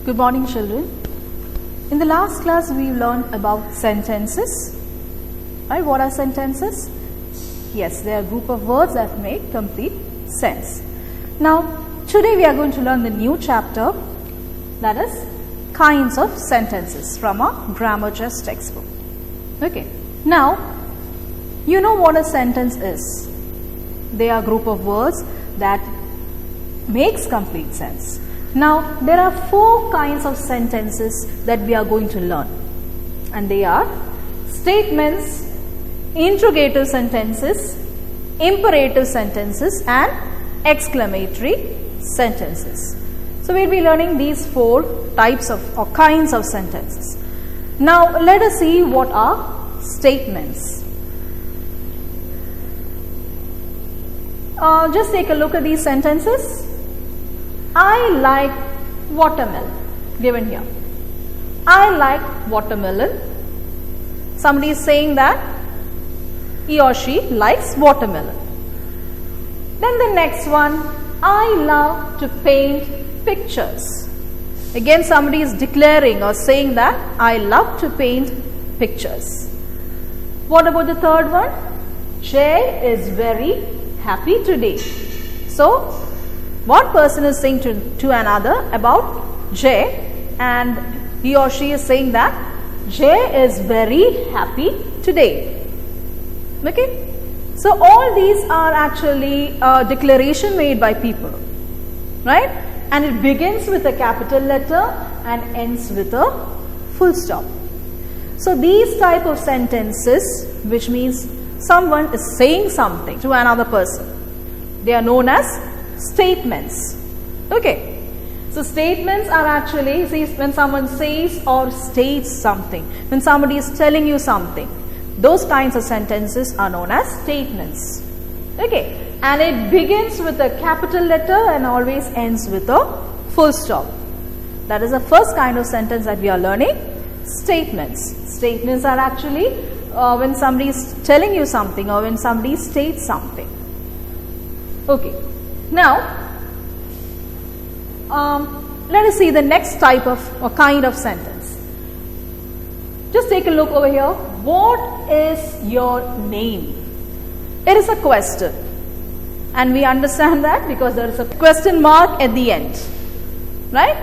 Good morning, children. In the last class, we learned about sentences. Right? What are sentences? Yes, they are a group of words that make complete sense. Now, today we are going to learn the new chapter, that is kinds of sentences from our Grammar Chess textbook. Okay. Now, you know what a sentence is. They are a group of words that makes complete sense. Now, there are 4 kinds of sentences that we are going to learn, and they are statements, interrogative sentences, imperative sentences, and exclamatory sentences. So, we will be learning these 4 types of or kinds of sentences. Now, let us see what are statements. Just take a look at these sentences. I like watermelon, given here. I like watermelon. Somebody is saying that he or she likes watermelon. Then the next one, I love to paint pictures. Again, somebody is declaring or saying that I love to paint pictures. What about the third one? Jay is very happy today. So, one person is saying to another about Jay, and he or she is saying that Jay is very happy today. Okay? So, all these are actually a declaration made by people, right? And it begins with a capital letter and ends with a full stop. So, these type of sentences, which means someone is saying something to another person, they are known as statements. Okay. So, statements are actually when someone says or states something, when somebody is telling you something. Those kinds of sentences are known as statements. Okay. And it begins with a capital letter and always ends with a full stop. That is the first kind of sentence that we are learning. Statements. Statements are actually when somebody is telling you something or when somebody states something. Okay. Now, let us see the next type of or kind of sentence. Just take a look over here. What is your name? It is a question, and we understand that because there is a question mark at the end, right?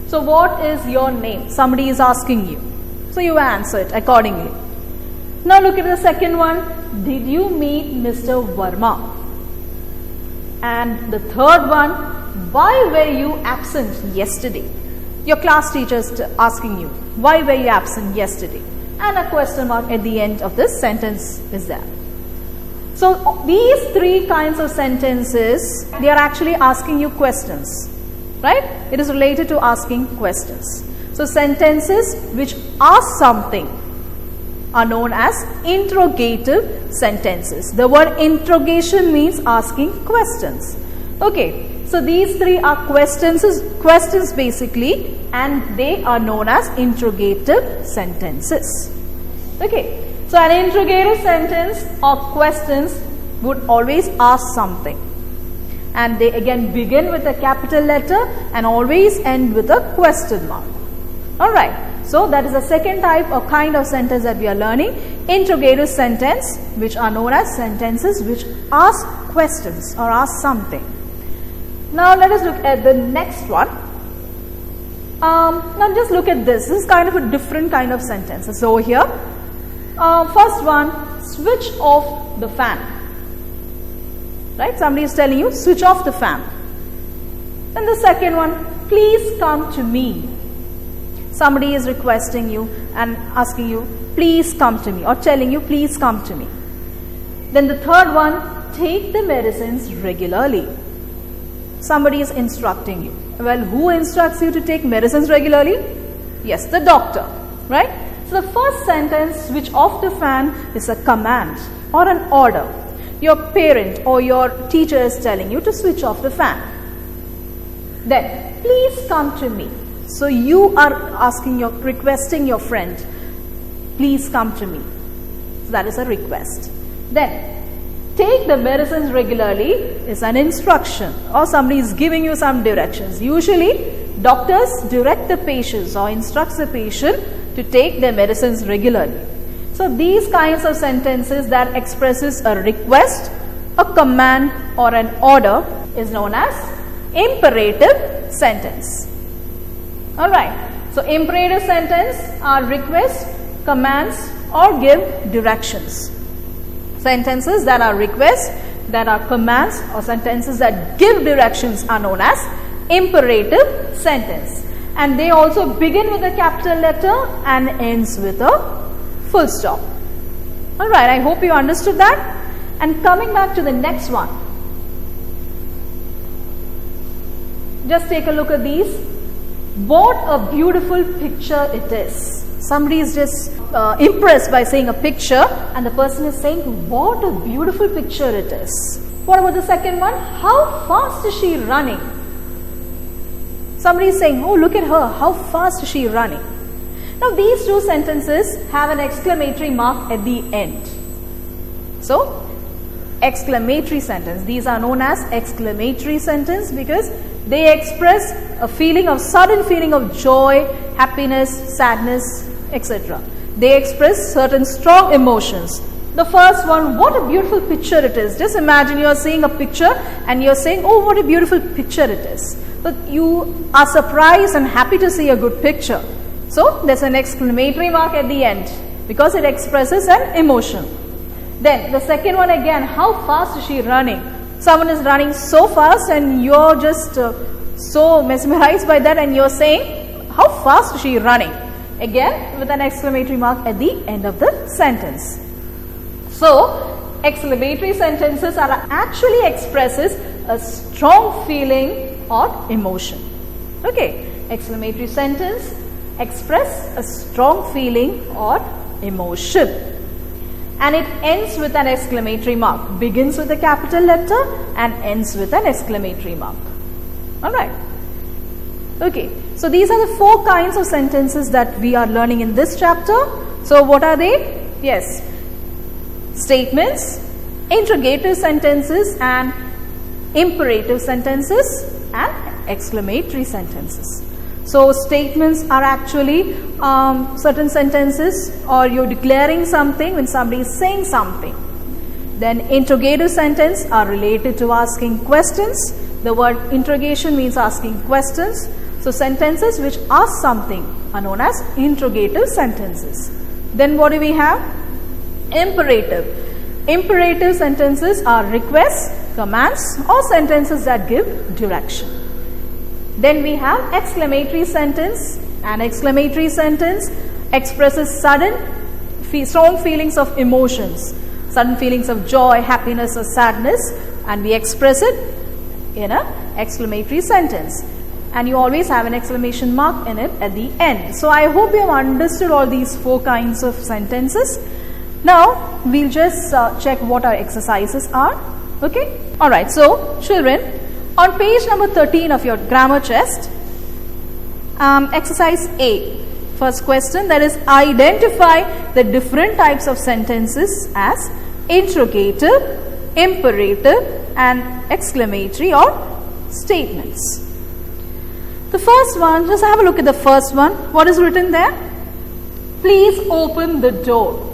So, what is your name? Somebody is asking you, so you answer it accordingly. Now, look at the second one. Did you meet Mr. Verma? And the third one, why were you absent yesterday? Your class teacher is asking you, why were you absent yesterday? And a question mark at the end of this sentence is there. So, these 3 kinds of sentences, they are actually asking you questions, right? It is related to asking questions. So, sentences which ask something are known as interrogative sentences. The word interrogation means asking questions. Okay, so these 3 are questions basically, and they are known as interrogative sentences. Okay, so an interrogative sentence or questions would always ask something, and they again begin with a capital letter and always end with a question mark. Alright. So, that is the second type or kind of sentence that we are learning. Interrogative sentence, which are known as sentences which ask questions or ask something. Now, let us look at the next one. Now, just look at this. This is kind of a different kind of sentence. So, here, first one, switch off the fan. Right? Somebody is telling you, switch off the fan. Then the second one, please come to me. Somebody is requesting you and asking you, please come to me, or telling you, please come to me. Then the third one, take the medicines regularly. Somebody is instructing you. Well, who instructs you to take medicines regularly? Yes, the doctor, right? So, the first sentence, switch off the fan, is a command or an order. Your parent or your teacher is telling you to switch off the fan. Then, please come to me. So, you are requesting your friend, please come to me. So, that is a request. Then, take the medicines regularly is an instruction, or somebody is giving you some directions. Usually, doctors direct the patients or instructs the patient to take their medicines regularly. So these kinds of sentences that expresses a request, a command or an order is known as imperative sentence. Alright, so imperative sentence are requests, commands or give directions. Sentences that are requests, that are commands or sentences that give directions are known as imperative sentence. And they also begin with a capital letter and ends with a full stop. Alright, I hope you understood that. And coming back to the next one. Just take a look at these. What a beautiful picture it is. Somebody is just impressed by seeing a picture and the person is saying, what a beautiful picture it is. What about the second one? How fast is she running? Somebody is saying, oh, look at her, how fast is she running? Now these two sentences have an exclamatory mark at the end. So, exclamatory sentence. These are known as exclamatory sentence because they express a feeling of sudden feeling of joy, happiness, sadness, etc. They express certain strong emotions. The first one, what a beautiful picture it is. Just imagine you are seeing a picture and you are saying, oh, what a beautiful picture it is. But you are surprised and happy to see a good picture. So, there's an exclamatory mark at the end because it expresses an emotion. Then, the second one again, how fast is she running? Someone is running so fast and you're just so mesmerized by that and you're saying, how fast is she running? Again, with an exclamatory mark at the end of the sentence. So, exclamatory sentences are actually expresses a strong feeling or emotion. Okay, exclamatory sentence express a strong feeling or emotion. And it ends with an exclamatory mark. Begins with a capital letter and ends with an exclamatory mark. Alright. Okay, so these are the 4 kinds of sentences that we are learning in this chapter. So what are they? Yes, statements, interrogative sentences and imperative sentences and exclamatory sentences. So statements are actually certain sentences or you're declaring something when somebody is saying something. Then interrogative sentences are related to asking questions. The word interrogation means asking questions. So sentences which ask something are known as interrogative sentences. Then what do we have? Imperative. Imperative sentences are requests, commands or sentences that give direction. Then we have exclamatory sentence. An exclamatory sentence expresses sudden, strong feelings of emotions, sudden feelings of joy, happiness or sadness, and we express it in an exclamatory sentence. And you always have an exclamation mark in it at the end. So I hope you have understood all these 4 kinds of sentences. Now we'll just check what our exercises are. Okay? Alright, so children, on page number 13 of your grammar chest, exercise A, first question, that is identify the different types of sentences as interrogative, imperative and exclamatory or statements. The first one, just have a look at the first one. What is written there? Please open the door.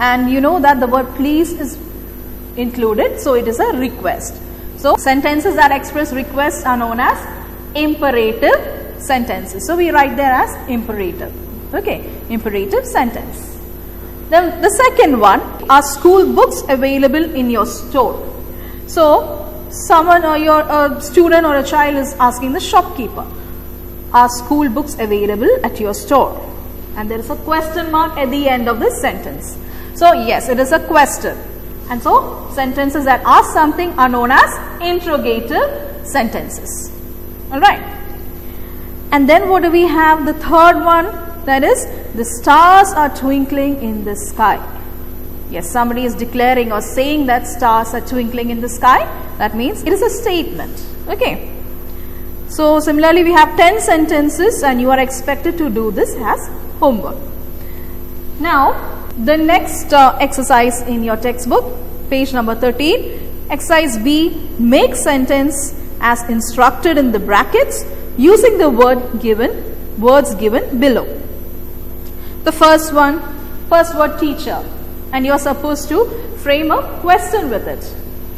And you know that the word please is included, so it is a request. So sentences that express requests are known as imperative sentences. So we write there as imperative. Okay, imperative sentence. Then the second one, are school books available in your store? So someone or your student or a child is asking the shopkeeper, are school books available at your store? And there is a question mark at the end of this sentence. So yes, it is a question. And so sentences that ask something are known as interrogative sentences. Alright. And then what do we have? The third one, that is, the stars are twinkling in the sky. Yes, somebody is declaring or saying that stars are twinkling in the sky. That means it is a statement. Okay. So similarly, we have 10 sentences and you are expected to do this as homework. Now, the next exercise in your textbook, page number 13, exercise B, make sentence as instructed in the brackets using the words given below. The first word teacher, and you are supposed to frame a question with it.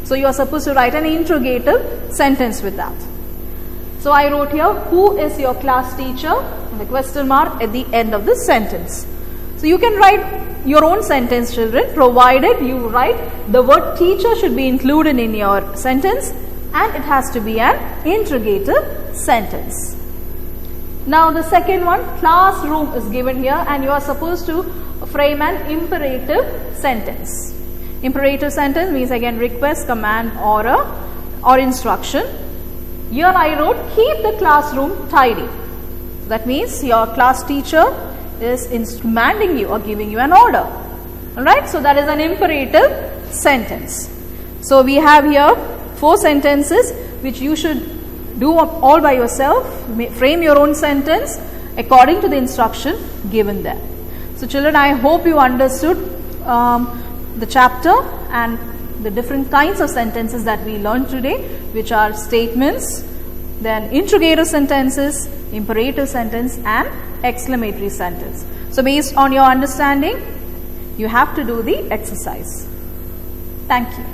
So you are supposed to write an interrogative sentence with that. So I wrote here, who is your class teacher? And the question mark at the end of the sentence. So you can write your own sentence, children, provided you write the word teacher should be included in your sentence, and it has to be an interrogative sentence. Now the second one, classroom, is given here, and you are supposed to frame an imperative sentence. Imperative sentence means again request, command, or instruction. Here I wrote, keep the classroom tidy. That means your class teacher is commanding you or giving you an order. Alright, so that is an imperative sentence. So we have here 4 sentences which you should do all by yourself. Frame your own sentence according to the instruction given there. So children, I hope you understood the chapter and the different kinds of sentences that we learned today, which are statements, then interrogative sentences, imperative sentence, and exclamatory sentence. So based on your understanding, you have to do the exercise. Thank you.